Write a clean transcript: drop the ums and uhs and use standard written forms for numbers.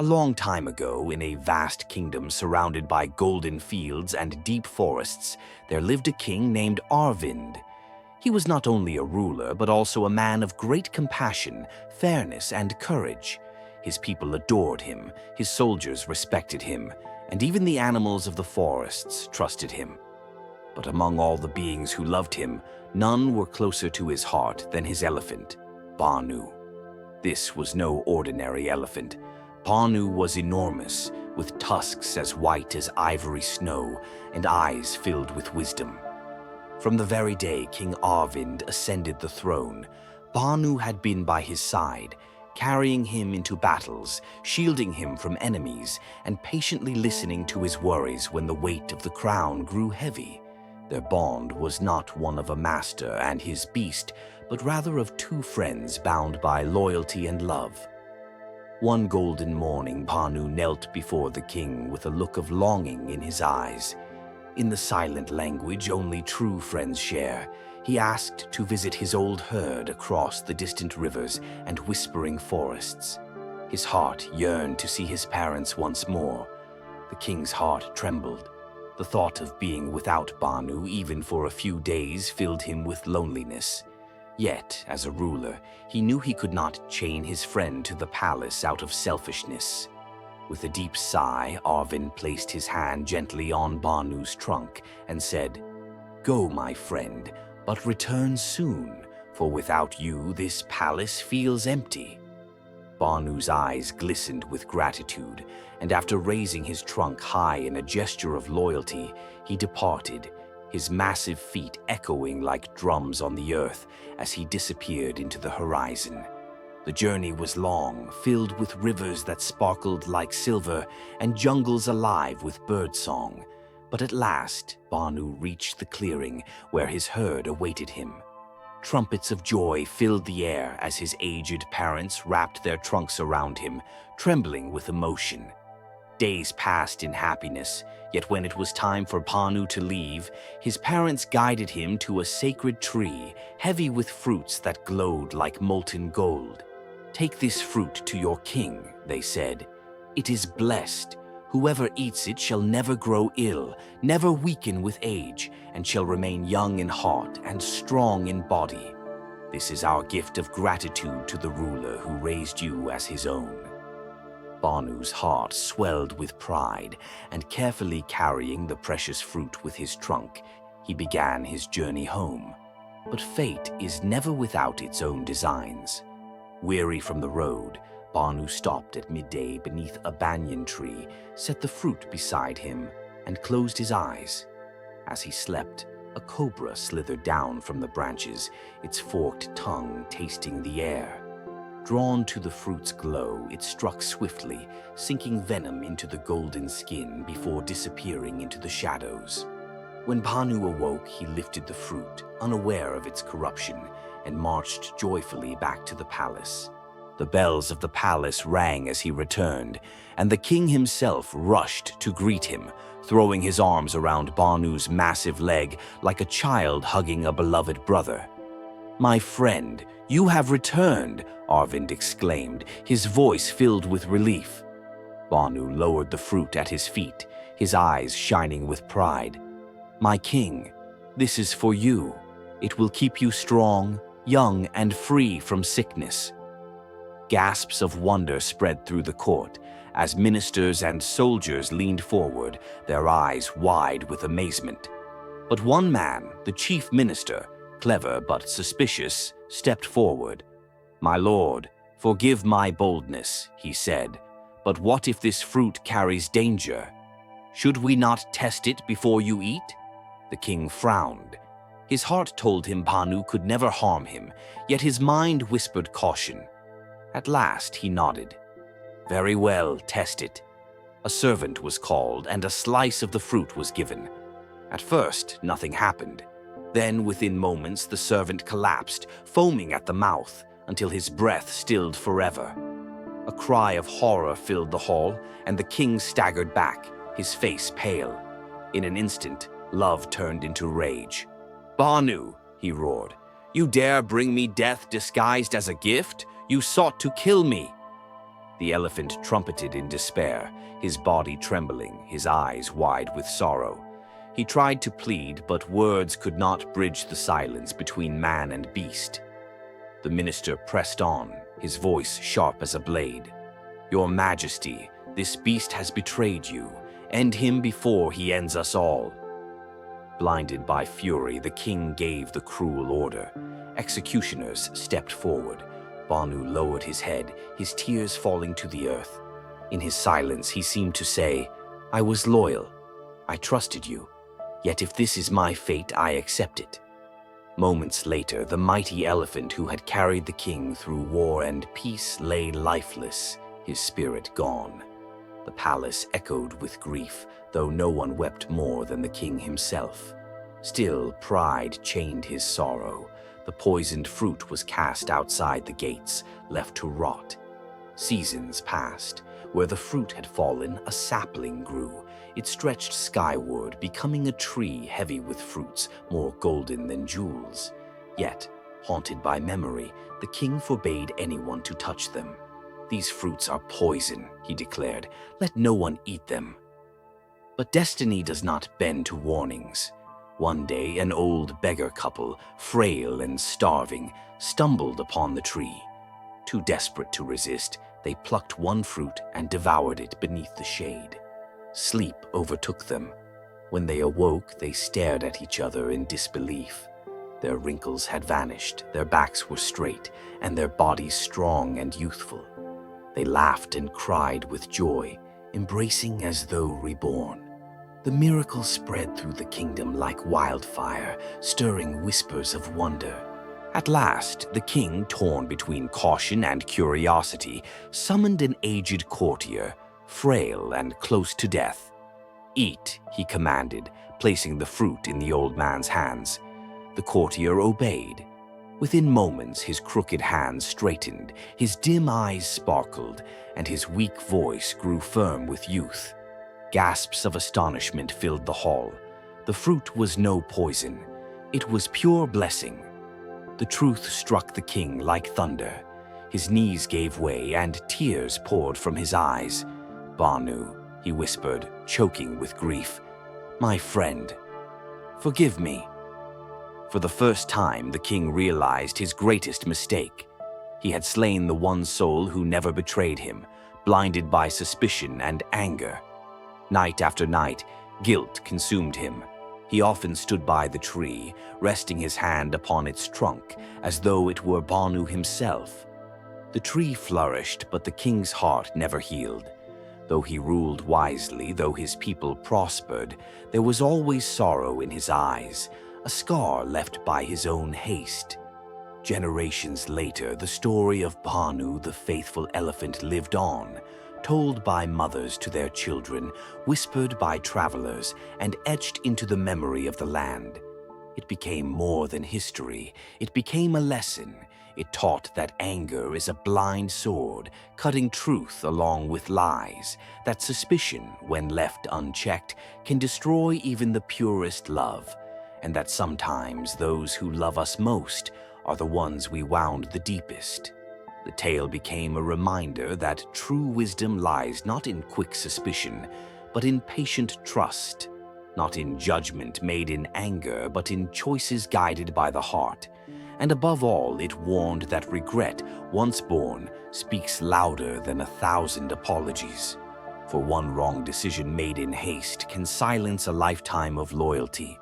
A long time ago, in a vast kingdom surrounded by golden fields and deep forests, there lived a king named Arvind. He was not only a ruler, but also a man of great compassion, fairness, and courage. His people adored him, his soldiers respected him, and even the animals of the forests trusted him. But among all the beings who loved him, none were closer to his heart than his elephant, Bhanu. This was no ordinary elephant. Bhanu was enormous, with tusks as white as ivory snow and eyes filled with wisdom. From the very day King Arvind ascended the throne, Bhanu had been by his side, carrying him into battles, shielding him from enemies, and patiently listening to his worries when the weight of the crown grew heavy. Their bond was not one of a master and his beast, but rather of two friends bound by loyalty and love. One golden morning, Bhanu knelt before the king with a look of longing in his eyes. In the silent language only true friends share, he asked to visit his old herd across the distant rivers and whispering forests. His heart yearned to see his parents once more. The king's heart trembled. The thought of being without Bhanu even for a few days filled him with loneliness. Yet, as a ruler, he knew he could not chain his friend to the palace out of selfishness. With a deep sigh, Arvind placed his hand gently on Bhanu's trunk and said, "Go, my friend, but return soon, for without you this palace feels empty." Bhanu's eyes glistened with gratitude, and after raising his trunk high in a gesture of loyalty, he departed, his massive feet echoing like drums on the earth as he disappeared into the horizon. The journey was long, filled with rivers that sparkled like silver and jungles alive with birdsong. But at last, Bhanu reached the clearing where his herd awaited him. Trumpets of joy filled the air as his aged parents wrapped their trunks around him, trembling with emotion. Days passed in happiness, yet when it was time for Bhanu to leave, his parents guided him to a sacred tree, heavy with fruits that glowed like molten gold. "Take this fruit to your king," they said. "It is blessed. Whoever eats it shall never grow ill, never weaken with age, and shall remain young in heart and strong in body. This is our gift of gratitude to the ruler who raised you as his own." Bhanu's heart swelled with pride, and carefully carrying the precious fruit with his trunk, he began his journey home. But fate is never without its own designs. Weary from the road, Bhanu stopped at midday beneath a banyan tree, set the fruit beside him, and closed his eyes. As he slept, a cobra slithered down from the branches, its forked tongue tasting the air. Drawn to the fruit's glow, it struck swiftly, sinking venom into the golden skin before disappearing into the shadows. When Bhanu awoke, he lifted the fruit, unaware of its corruption, and marched joyfully back to the palace. The bells of the palace rang as he returned, and the king himself rushed to greet him, throwing his arms around Bhanu's massive leg like a child hugging a beloved brother. "My friend, you have returned," Arvind exclaimed, his voice filled with relief. Bhanu lowered the fruit at his feet, his eyes shining with pride. "My king, this is for you. It will keep you strong, young, and free from sickness." Gasps of wonder spread through the court as ministers and soldiers leaned forward, their eyes wide with amazement. But one man, the chief minister, clever but suspicious, stepped forward. "My lord, forgive my boldness," he said, "but what if this fruit carries danger? Should we not test it before you eat?" The king frowned. His heart told him Bhanu could never harm him, yet his mind whispered caution. At last he nodded. "Very well, test it." A servant was called and a slice of the fruit was given. At first, nothing happened. Then, within moments, the servant collapsed, foaming at the mouth, until his breath stilled forever. A cry of horror filled the hall, and the king staggered back, his face pale. In an instant, love turned into rage. "Bhanu," he roared, "you dare bring me death disguised as a gift? You sought to kill me." The elephant trumpeted in despair, his body trembling, his eyes wide with sorrow. He tried to plead, but words could not bridge the silence between man and beast. The minister pressed on, his voice sharp as a blade. "Your Majesty, this beast has betrayed you. End him before he ends us all." Blinded by fury, the king gave the cruel order. Executioners stepped forward. Bhanu lowered his head, his tears falling to the earth. In his silence, he seemed to say, "I was loyal. I trusted you. Yet if this is my fate, I accept it." Moments later, the mighty elephant who had carried the king through war and peace lay lifeless, his spirit gone. The palace echoed with grief, though no one wept more than the king himself. Still, pride chained his sorrow. The poisoned fruit was cast outside the gates, left to rot. Seasons passed. Where the fruit had fallen, a sapling grew. It stretched skyward, becoming a tree heavy with fruits, more golden than jewels. Yet, haunted by memory, the king forbade anyone to touch them. "These fruits are poison," he declared. "Let no one eat them." But destiny does not bend to warnings. One day, an old beggar couple, frail and starving, stumbled upon the tree. Too desperate to resist, they plucked one fruit and devoured it beneath the shade. Sleep overtook them. When they awoke, they stared at each other in disbelief. Their wrinkles had vanished, their backs were straight, and their bodies strong and youthful. They laughed and cried with joy, embracing as though reborn. The miracle spread through the kingdom like wildfire, stirring whispers of wonder. At last, the king, torn between caution and curiosity, summoned an aged courtier, frail and close to death. "Eat," he commanded, placing the fruit in the old man's hands. The courtier obeyed. Within moments, his crooked hands straightened, his dim eyes sparkled, and his weak voice grew firm with youth. Gasps of astonishment filled the hall. The fruit was no poison. It was pure blessing. The truth struck the king like thunder. His knees gave way and tears poured from his eyes. "Bhanu," he whispered, choking with grief. "My friend, forgive me." For the first time, the king realized his greatest mistake. He had slain the one soul who never betrayed him, blinded by suspicion and anger. Night after night, guilt consumed him. He often stood by the tree, resting his hand upon its trunk, as though it were Bhanu himself. The tree flourished, but the king's heart never healed. Though he ruled wisely, though his people prospered, there was always sorrow in his eyes, a scar left by his own haste. Generations later, the story of Bhanu, the faithful elephant, lived on, told by mothers to their children, whispered by travelers, and etched into the memory of the land. It became more than history. It became a lesson. It taught that anger is a blind sword, cutting truth along with lies, that suspicion, when left unchecked, can destroy even the purest love, and that sometimes those who love us most are the ones we wound the deepest. The tale became a reminder that true wisdom lies not in quick suspicion, but in patient trust, not in judgment made in anger, but in choices guided by the heart. And above all, it warned that regret, once born, speaks louder than 1,000 apologies. For one wrong decision made in haste can silence a lifetime of loyalty.